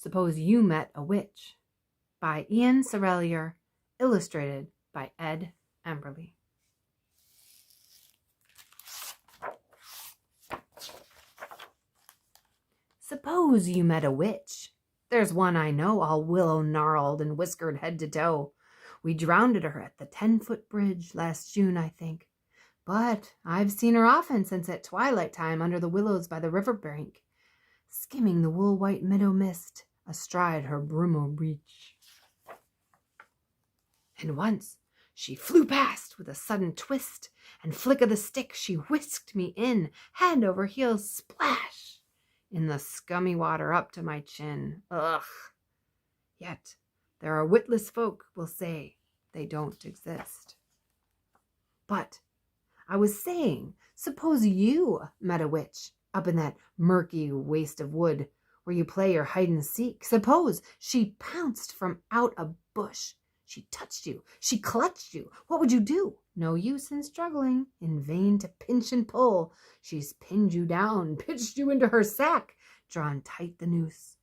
Suppose You Met a Witch by Ian Serraillier, illustrated by Ed Emberley. Suppose you met a witch. There's one I know, all willow-gnarled and whiskered head to toe. We drowned her at the 10-foot bridge last June, I think. But I've seen her often since at twilight time under the willows by the river brink, skimming the wool-white meadow mist astride her brimo breech. And once she flew past with a sudden twist and flick of the stick. She whisked me in, head over heels, splash, in the scummy water up to my chin. Ugh! Yet there are witless folk will say they don't exist. But I was saying, suppose you met a witch up in that murky waste of wood where you play your hide and seek. Suppose she pounced from out a bush. She touched you. She clutched you. What would you do? No use in struggling, in vain to pinch and pull. She's pinned you down, pitched you into her sack, drawn tight the noose.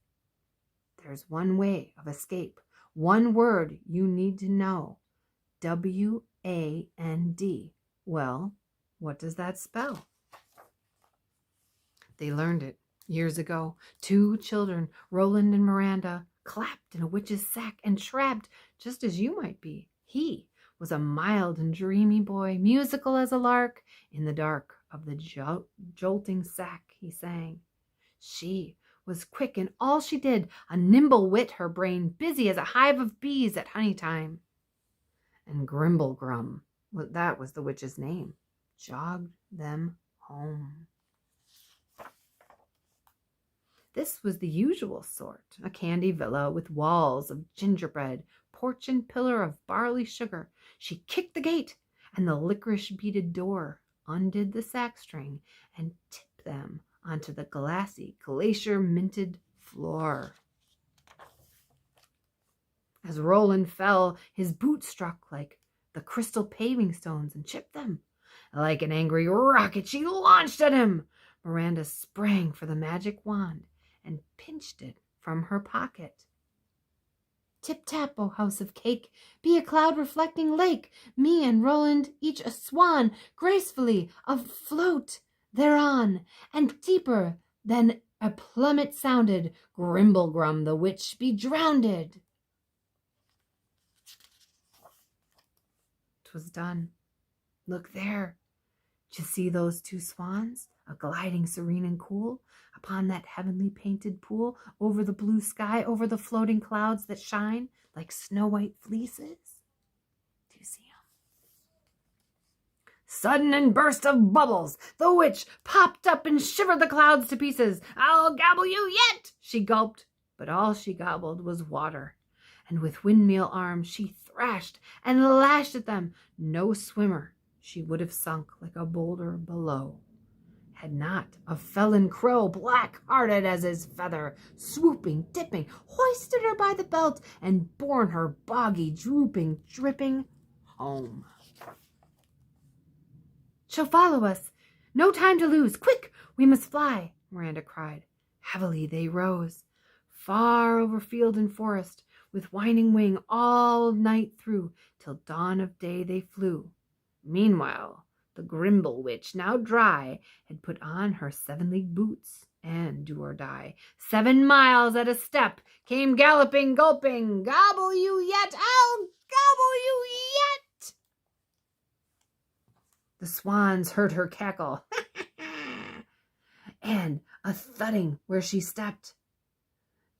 There's one way of escape, one word you need to know. W-A-N-D. Well, what does that spell? They learned it years ago. 2 children, Roland and Miranda, clapped in a witch's sack and trapped just as you might be. He was a mild and dreamy boy, musical as a lark. In the dark of the jolting sack he sang. She was quick in all she did, a nimble wit, her brain busy as a hive of bees at honey time. And Grimblegrum, that was the witch's name, jogged them home. This was the usual sort, a candy villa with walls of gingerbread, porch and pillar of barley sugar. She kicked the gate and the licorice-beaded door, undid the sack string, and tipped them onto the glassy, glacier-minted floor. As Roland fell, his boot struck like the crystal paving stones and chipped them. Like an angry rocket, she launched at him. Miranda sprang for the magic wand and pinched it from her pocket. Tip-tap, O house of cake, be a cloud-reflecting lake, me and Roland each a swan, gracefully afloat thereon, and deeper than a plummet sounded, Grimblegrum the witch be drowned. 'Twas done. Look there. D'ye see those 2 swans, a-gliding serene and cool, upon that heavenly painted pool, over the blue sky, over the floating clouds that shine like snow-white fleeces? Do you see 'em? Sudden and burst of bubbles, the witch popped up and shivered the clouds to pieces. I'll gabble you yet, she gulped, but all she gobbled was water. And with windmill arms she thrashed and lashed at them. No swimmer, she would have sunk like a boulder below, had not a felon crow, black-hearted as his feather, swooping, dipping, hoisted her by the belt, and borne her boggy, drooping, dripping home. She'll follow us. No time to lose. Quick, we must fly, Miranda cried. Heavily they rose, far over field and forest, with whining wing all night through, till dawn of day they flew. Meanwhile, the Grimble witch, now dry, had put on her 7-league boots, and do or die, 7 miles at a step, came galloping, gulping, gobble you yet, I'll gobble you yet. The swans heard her cackle, and a thudding where she stepped.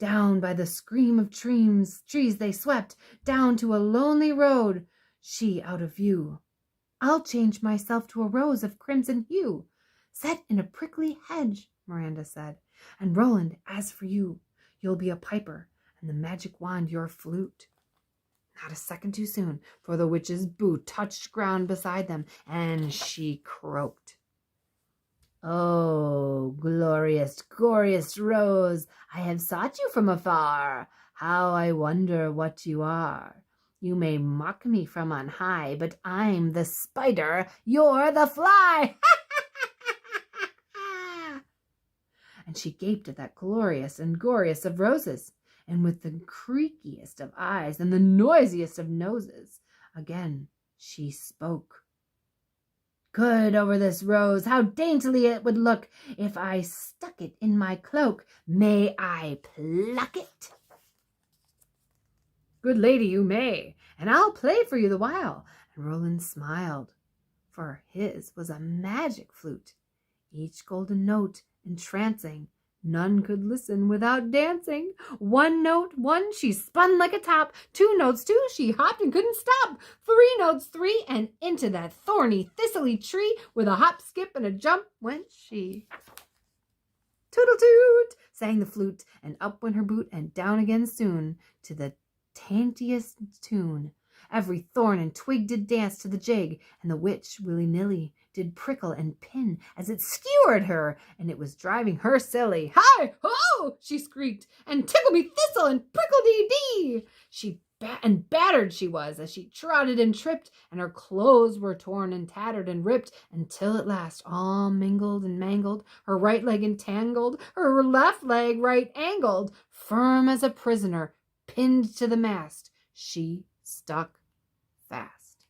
Down by the scream of trees they swept, down to a lonely road, she out of view. I'll change myself to a rose of crimson hue, set in a prickly hedge, Miranda said. And Roland, as for you, you'll be a piper, and the magic wand your flute. Not a second too soon, for the witch's boot touched ground beside them, and she croaked. Oh, glorious, glorious rose, I have sought you from afar. How I wonder what you are. You may mock me from on high, but I'm the spider, you're the fly. And she gaped at that glorious and goriest of roses. and with the creakiest of eyes and the noisiest of noses, again she spoke. "Good over this rose, how daintily it would look if I stuck it in my cloak. May I pluck it?" "Good lady, you may, and I'll play for you the while." And Roland smiled, for his was a magic flute, each golden note entrancing. None could listen without dancing. One note, one, she spun like a top. 2 notes, 2, she hopped and couldn't stop. 3 notes, 3, and into that thorny, thistly tree with a hop, skip, and a jump went she. "Toodle-toot," sang the flute, and up went her boot, and down again soon, to the daintiest tune. Every thorn and twig did dance to the jig, and the witch, willy-nilly, did prickle and pin as it skewered her, and it was driving her silly. "Hi, ho!" she squeaked, "and tickle me thistle and prickle dee dee." She battered she was as she trotted and tripped, and her clothes were torn and tattered and ripped, until at last, all mingled and mangled, her right leg entangled, her left leg right angled, firm as a prisoner pinned to the mast, she stuck fast.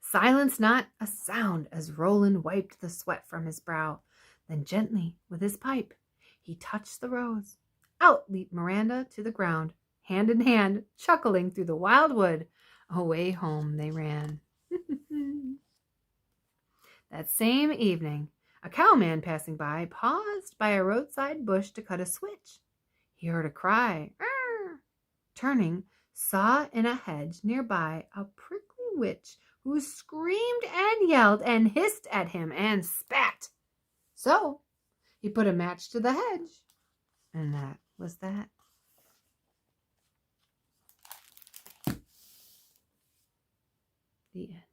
Silence not a sound as Roland wiped the sweat from his brow. Then gently with his pipe he touched the rose. Out leaped Miranda to the ground. Hand in hand, chuckling through the wild wood, away home they ran. That same evening, a cowman passing by paused by a roadside bush to cut a switch. He heard a cry. "Arr!" Turning, saw in a hedge nearby a prickly witch who screamed and yelled and hissed at him and spat. So he put a match to the hedge, and that was that. The end.